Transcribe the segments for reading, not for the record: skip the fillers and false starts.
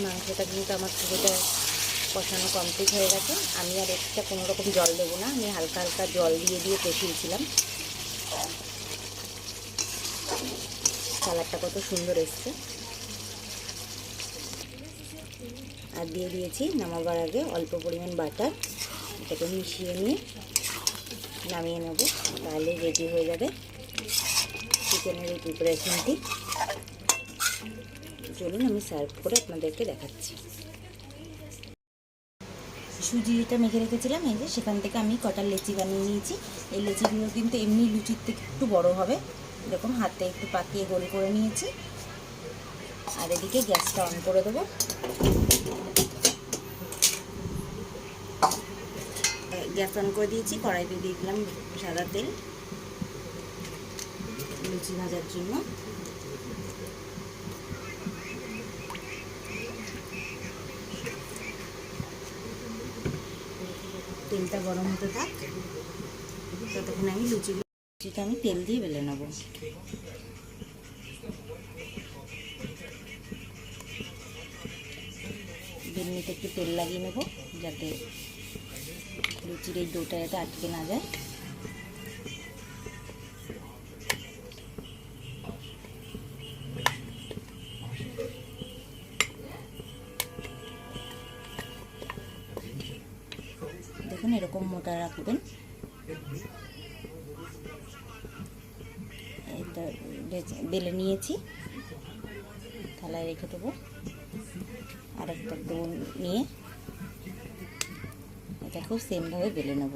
মাংসটা কিন্তু আমার পুরোটা কষানো কমপ্লিট হয়ে গেছে। আমি আর এক্সট্রা কোনো রকম জল দেবো না, আমি হালকা হালকা জল দিয়ে দিয়ে কষিয়েছিলাম। কালারটা কত সুন্দর এসছে। আর দিয়ে দিয়েছি নামাবার আগে অল্প পরিমাণ বাটার। এটাকে মিশিয়ে নিয়ে নামিয়ে নেব, তাহলে রেডি হয়ে যাবে চিকেনের এই প্রিপারেশনটি। চলুন আমি সার্ভ করে আপনাদেরকে দেখাচ্ছি। সুজিটা মেখে রেখেছিলাম, এই যে সেখান থেকে আমি কটা লেচি বানিয়ে নিয়েছি। এই লেচিগুলো কিন্তু এমনি লুচির থেকে একটু বড় হবে, এরকম হাতে একটু পাকিয়ে গোল করে নিয়েছি। আর এদিকে গ্যাসটা অন করে দেবো। গ্যাস অন করে দিয়েছি, কড়াইতে দিয়ে দিলাম সাদা তেল লুচি ভাজার জন্য। তেলটা গরম হতে থাক, ততক্ষণ আমি লুচিটা আমি তেল দিয়ে বেলে নেব। বেলনিতে একটু তেল লাগিয়ে নেব, যাতে লুচির এই ডোটা যাতে আটকে না যায়। দেখুন এরকম মোটা রাখবেন। এটা বেলে নিয়েছি, থালায় রেখে দেবো। আরেকটা ডো নিয়ে এটাকেও সেমভাবে বেলে নেব।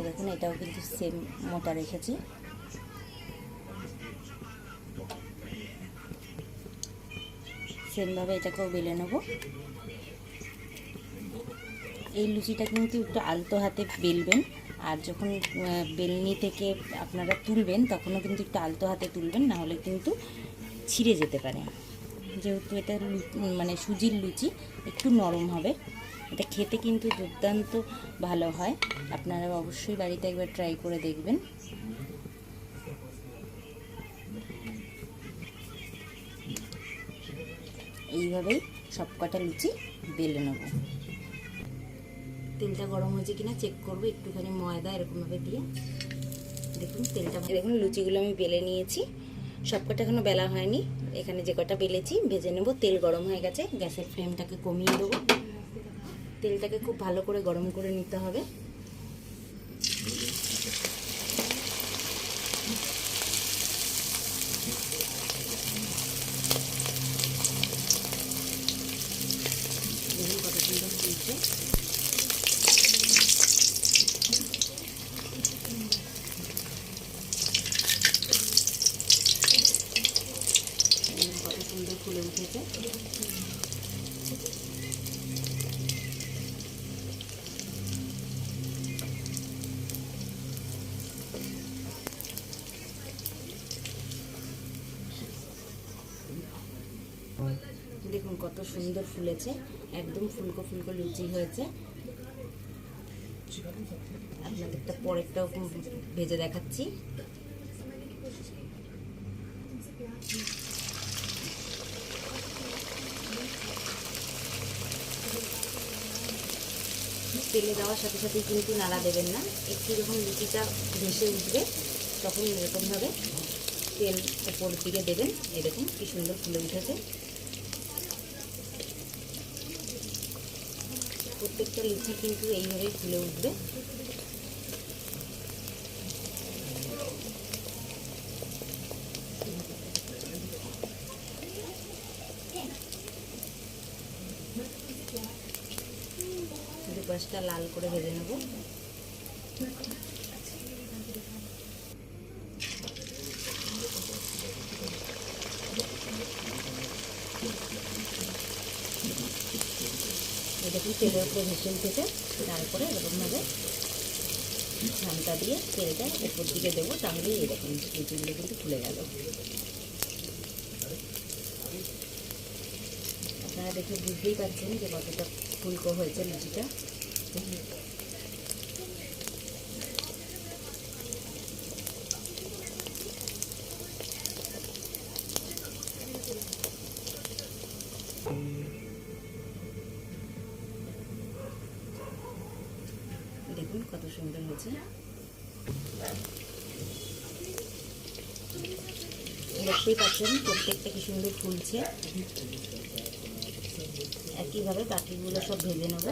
দেখুন এটাও কিন্তু সেম মোটা রেখেছি। সেমভাবে এটাকেও বেলে নেব। এই লুচিটা কিন্তু একটু আলতো হাতে বেলবেন, আর যখন বেলনি থেকে আপনারা তুলবেন তখনও কিন্তু একটু আলতো হাতে তুলবেন, না হলে কিন্তু ছিঁড়ে যেতে পারে। যেহেতু এটা মানে সুজির লুচি, একটু নরম হবে। এটা খেতে কিন্তু দুর্দান্ত ভালো হয়, আপনারা অবশ্যই বাড়িতে একবার ট্রাই করে দেখবেন। এইভাবেই সব কটা লুচি বেলে নেব। তেলটা গরম হয়েছে কিনা চেক করবো, একটুখানি ময়দা এরকমভাবে দিয়ে। দেখুন তেলটা, দেখুন লুচিগুলো আমি বেলে নিয়েছি। সব কটা এখনো বেলা হয়নি, এখানে যে কটা বেলেছি ভেজে নেব। তেল গরম হয়ে গেছে, গ্যাসের ফ্লেমটাকে কমিয়ে দেবো। তেলটাকে খুব ভালো করে গরম করে নিতে হবে। দেখুন কত সুন্দর ফুলছে। কত সুন্দর ফুলে উঠেছে। দেখুন কত সুন্দর ফুলেছে, একদম ফুলকো ফুলকো লুচি হয়েছে। আপনাদেরটা পরেরটাও ভেজে দেখাচ্ছি। তেলে দেওয়ার সাথে সাথে কিন্তু নাড়া দেবেন না, একটু যখন লুচিটা ভেসে উঠবে তখন এরকমভাবে তেল উপর দিকে দেবেন। এরকম কি সুন্দর ফুলে উঠেছে। প্রত্যেকটা লুচি কিন্তু এইভাবেই ফুলে উঠবে। দুপাশটা লাল করে ভেজে নেব। দেখুন তেলের উপরে ভেসে উঠেছে, তারপরে এরকমভাবে ঘামটা দিয়ে তেলটা উপর দিকে দেবো, তাহলেই এরকম লুচিগুলো কিন্তু ফুলে গেল। আপনারা আপনারা দেখে বুঝতেই পারছেন যে কতটা ফুলকো হয়েছে লুচিটা। দেখুন কত সুন্দর হয়েছে। দেখতেই পাচ্ছেন প্রত্যেকটা কি সুন্দর ফুলছে। একইভাবে বাকিগুলো সব ভেজে নেব।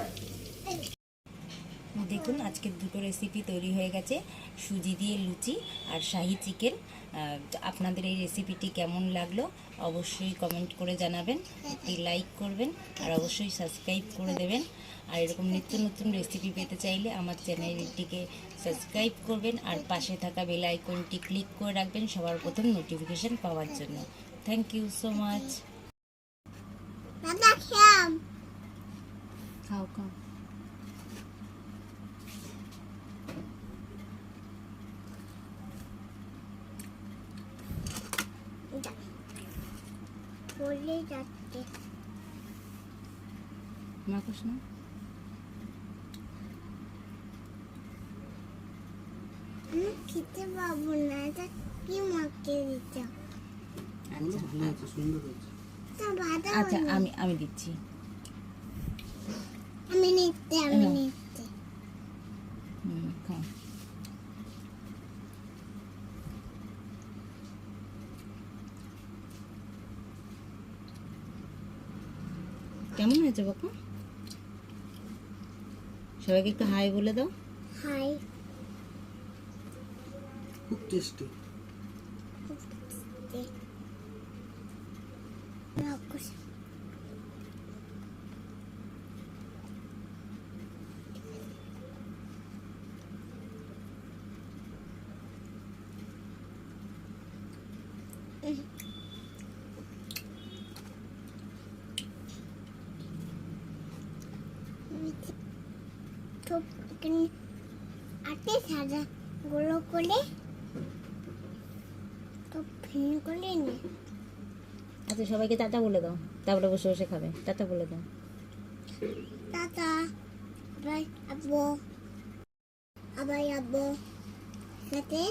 দেখুন আজকের দুটো রেসিপি তৈরি হয়ে গেছে, সুজি দিয়ে লুচি আর শাহি চিকেন। আপনাদের এই রেসিপিটি কেমন লাগলো অবশ্যই কমেন্ট করে জানাবেন, একটি লাইক করবেন আর অবশ্যই সাবস্ক্রাইব করে দেবেন। আর এরকম নিত্য নতুন রেসিপি পেতে চাইলে আমার চ্যানেলটিকে সাবস্ক্রাইব করবেন আর পাশে থাকা বেল আইকনটি ক্লিক করে রাখবেন সবার প্রথম নোটিফিকেশন পাওয়ার জন্য। Thank you so much. খাও খাও। বলে যাচ্ছে মাখোস না। আমি খেতে পাবো না, এটা কি মাকে দিচ্ছ? আচ্ছা আমি দিচ্ছি। আমি নিতে খাও। কেমন হয়েছে বাপু? সবাইকে একটু হাই বলে দাও। হাই। খুব টেস্টি। আটে সাদা গুলো করে তো ফিন করে নে। আচ্ছা সবাইকে টাটা বলে দাও, তারপরে বসে বসে খাবে। টাটা বলে দাও। টাটা। আবার আব্বু সাথে